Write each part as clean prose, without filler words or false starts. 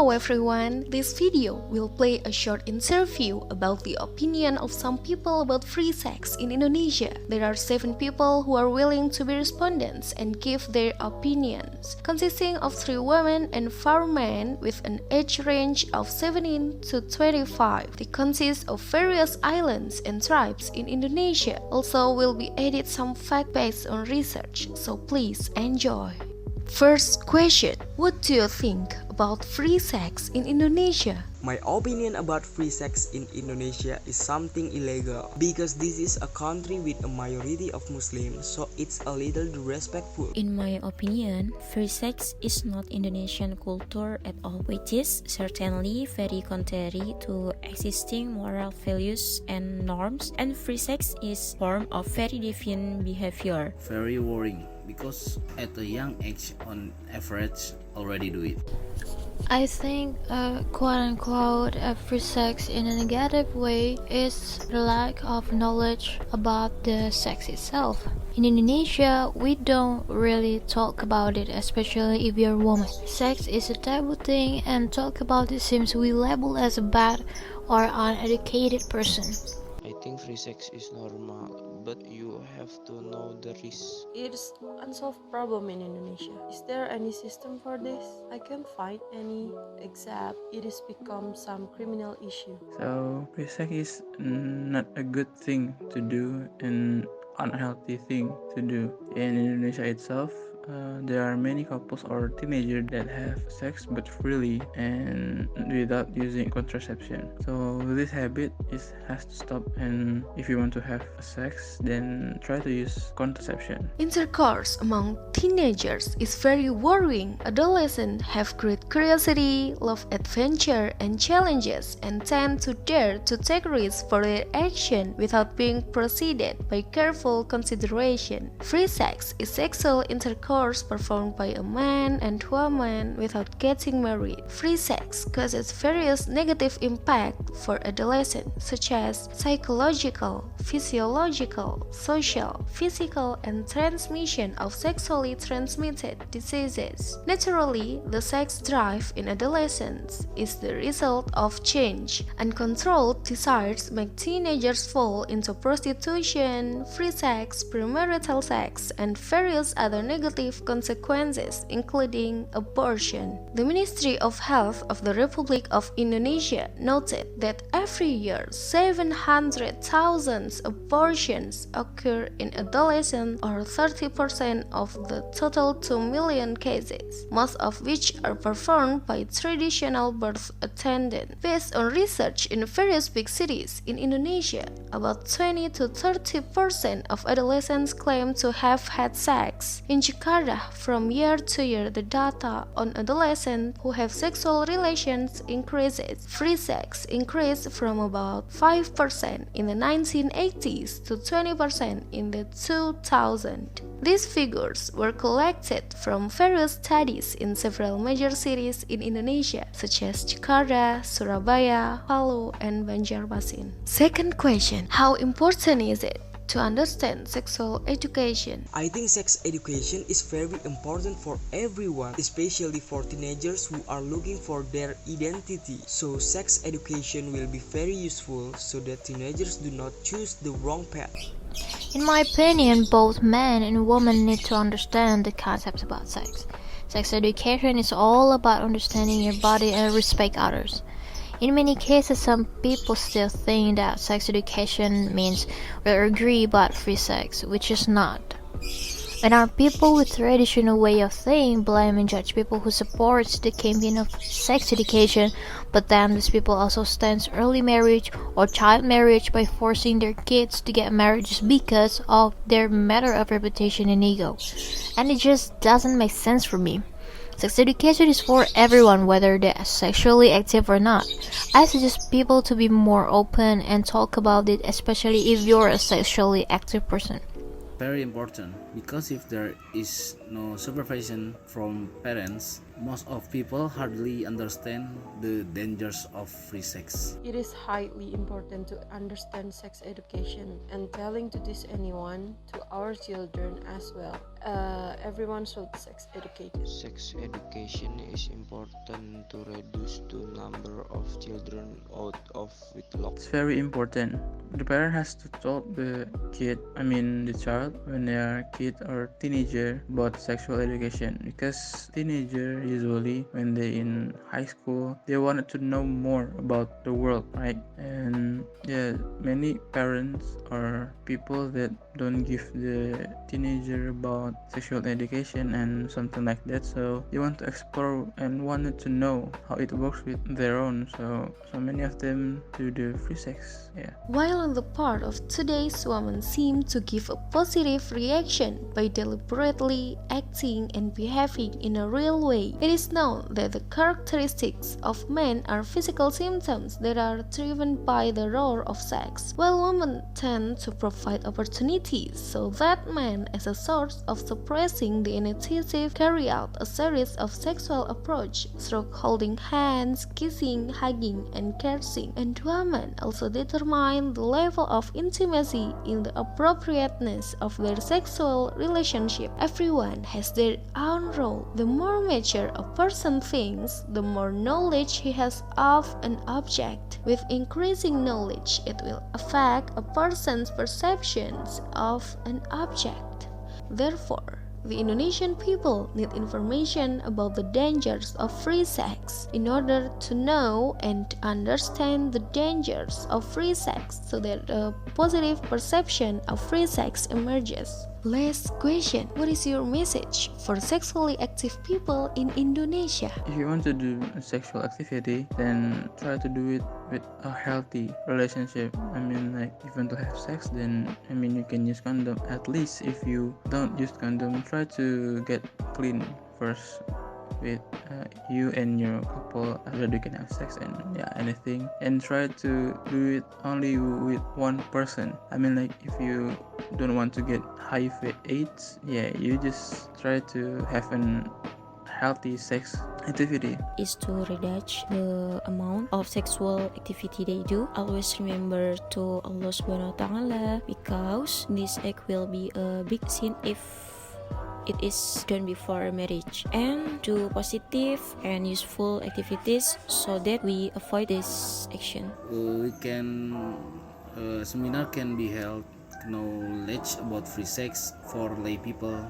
Hello everyone, this video will play a short interview about the opinion of some people about free sex in Indonesia. There are 7 people who are willing to be respondents and give their opinions, consisting of 3 women and 4 men with an age range of 17 to 25. They consist of various islands and tribes in Indonesia. Also will be added some fact based on research, so please enjoy. First question, what do you think about free sex in Indonesia? My opinion about free sex in Indonesia is something illegal because this is a country with a majority of Muslims, so it's a little disrespectful. In my opinion, free sex is not Indonesian culture at all, which is certainly very contrary to existing moral values and norms, and free sex is form of very deviant behavior. Very worrying because at a young age on average already do it. I think quote-unquote free sex in a negative way is the lack of knowledge about the sex itself. In Indonesia, we don't really talk about it, especially if you're a woman. Sex is a taboo thing, and talk about it seems we label as a bad or uneducated person. I think free sex is normal, but you have to know the risk. It's unsolved problem in Indonesia. Is there any system for this? I can't find any, except it has become some criminal issue. So free sex is not a good thing to do and unhealthy thing to do. In Indonesia itself, there are many couples or teenagers that have sex but freely and without using contraception. So this habit has to stop, and if you want to have sex, then try to use contraception. Intercourse among teenagers is very worrying. Adolescents have great curiosity, love adventure and challenges, and tend to dare to take risks for their action without being preceded by careful consideration. Free sex is sexual intercourse performed by a man and woman without getting married. Free sex causes various negative impacts for adolescents, such as psychological, physiological, social, physical, and transmission of sexually transmitted diseases. Naturally, the sex drive in adolescence is the result of change. Uncontrolled desires make teenagers fall into prostitution, free sex, premarital sex, and various other negative consequences, including abortion. The Ministry of Health of the Republic of Indonesia noted that every year 700,000 abortions occur in adolescents, or 30% of the total 2 million cases, most of which are performed by traditional birth attendants. Based on research in various big cities in Indonesia, about 20 to 30% of adolescents claim to have had sex. In Jakarta, from year to year, the data on adolescents who have sexual relations increases. Free sex increased from about 5% in the 1980s to 20% in the 2000s. These figures were collected from various studies in several major cities in Indonesia, such as Jakarta, Surabaya, Palu, and Banjarmasin. Second question, how important is it to understand sexual education? I think sex education is very important for everyone, especially for teenagers who are looking for their identity. So sex education will be very useful so that teenagers do not choose the wrong path. In my opinion, both men and women need to understand the concepts about sex. Sex education is all about understanding your body and respect others. In many cases, some people still think that sex education means we agree about free sex, which is not. And our people with traditional way of thinking blame and judge people who support the campaign of sex education, but then these people also stand early marriage or child marriage by forcing their kids to get married just because of their matter of reputation and ego. And it just doesn't make sense for me. Sex education is for everyone, whether they're sexually active or not. I suggest people to be more open and talk about it, especially if you're a sexually active person. Very important because if there is no supervision from parents, Most of people hardly understand the dangers of free sex. It is highly important to understand sex education and telling to this anyone, to our children as well. Everyone should sex educated. Sex education is important to reduce the number of children out of wedlock. It's very important. The parent has to tell the child, when they are kid or teenager, about sexual education, because teenager usually when they in high school they wanted to know more about the world, right? And yeah, many parents or people that don't give the teenager about sexual education and something like that, so they want to explore and wanted to know how it works with their own, so many of them do the free sex. Yeah. While on the part of today's women seem to give a positive reaction by deliberately acting and behaving in a real way, it is known that the characteristics of men are physical symptoms that are driven by the role of sex, while women tend to provide opportunities so that men, as a source of suppressing the initiative, carry out a series of sexual approach through holding hands, kissing, hugging, and kissing, and women also determine the level of intimacy in the appropriateness of their sexual relationship. Everyone has their own role. The more mature a person thinks, the more knowledge he has of an object. With increasing knowledge, it will affect a person's perceptions of an object. Therefore, the Indonesian people need information about the dangers of free sex in order to know and understand the dangers of free sex so that a positive perception of free sex emerges. Last question. What is your message for sexually active people in Indonesia? If you want to do a sexual activity, then try to do it with a healthy relationship. Like if you want to have sex, then you can use condom. At least if you don't use condom, try to get clean first with you and your couple after you can have sex and anything, and try to do it only with one person. Like if you don't want to get HIV/AIDS, you just try to have an healthy sex activity. Is to reduce the amount of sexual activity they do. Always remember to Allah Subhanahu wa Ta'ala, because this act will be a big sin if it is done before marriage, and do positive and useful activities so that we avoid this action. Seminar can be held, knowledge about free sex for lay people,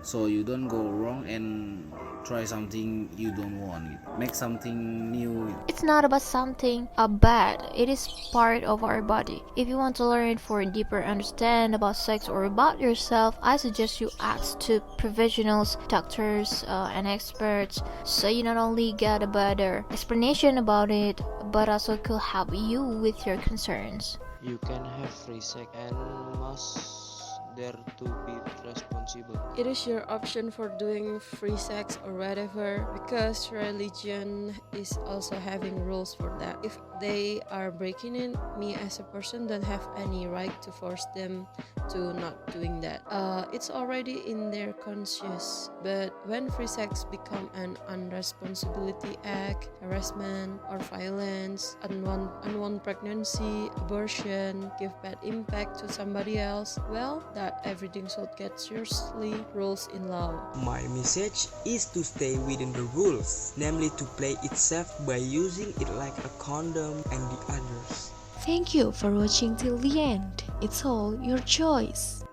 so you don't go wrong and try something you don't want. Make something new. It's not about something bad, it is part of our body. If you want to learn for a deeper understand about sex or about yourself, I suggest you ask to professionals, doctors, and experts, so you not only get a better explanation about it, but also could help you with your concerns. You can have free sex and must there to be responsible. It is your option for doing free sex or whatever, because religion is also having rules for that. If they are breaking it, me as a person don't have any right to force them to not doing that. It's already in their conscience. But when free sex become an unresponsibility act, harassment or violence, unwanted pregnancy, abortion, give bad impact to somebody else, well, that everything should get seriously rules in law. My message is to stay within the rules, namely to play it safe by using it like a condom and the others. Thank you for watching till the end. It's all your choice.